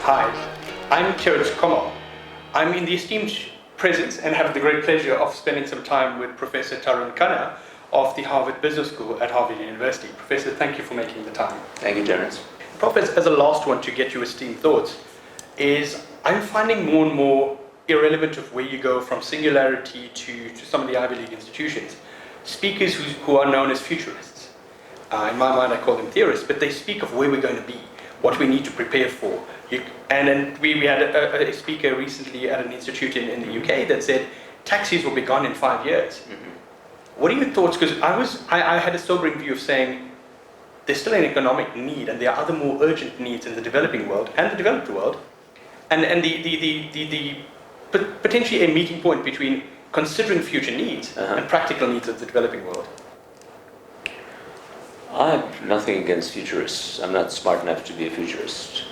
Hi, I'm Terrence Kommal. I'm in the esteemed presence and have the great pleasure of spending some time with Professor Dr Khanna of the Harvard Business School at Harvard University. Professor, thank you for making the time. Thank you, Terrence. Professor, as a last one to get your esteemed thoughts, is I'm finding more and more irrelevant of where you go from Singularity to some of the Ivy League institutions, speakers who are known as futurists. In my mind, I call them theorists, but they speak of where we're going to be, what we need to prepare for. And then we had a speaker recently at an institute in the UK that said taxis will be gone in 5 years. Mm-hmm. What are your thoughts? Because I had a sobering view of saying there's still an economic need and there are other more urgent needs in the developing world and the developed world, and the potentially a meeting point between considering future needs and practical needs of the developing world. I have nothing against futurists. I'm not smart enough to be a futurist.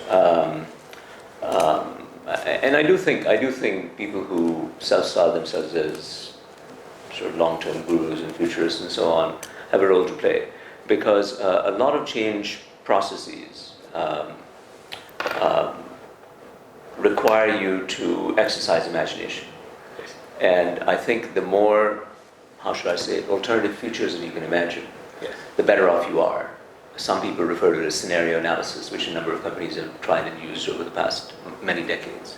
And I do think people who self-style themselves as sort of long-term gurus and futurists and so on have a role to play, because a lot of change processes require you to exercise imagination. And I think the more, how should I say it, alternative futures that you can imagine, the better off you are. Some people refer to it as scenario analysis, which a number of companies have tried and used over the past many decades.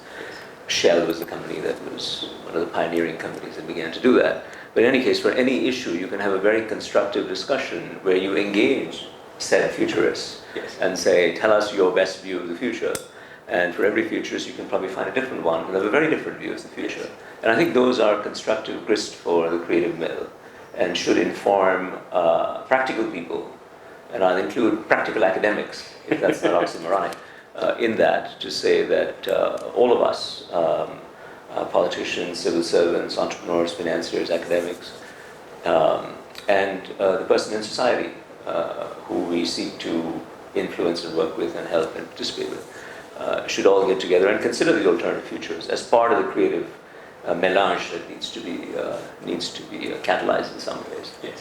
Shell was the company that was one of the pioneering companies that began to do that. But in any case, for any issue, you can have a very constructive discussion where you engage said futurists and say, tell us your best view of the future. And for every futurist, you can probably find a different one who have a very different view of the future. And I think those are constructive grist for the creative mill and should inform practical people. And I'll include practical academics, if that's not oxymoronic, in that, to say that all of us, politicians, civil servants, entrepreneurs, financiers, academics, and the person in society who we seek to influence and work with and help and participate with, should all get together and consider the alternative futures as part of the creative melange that needs to be catalyzed in some ways.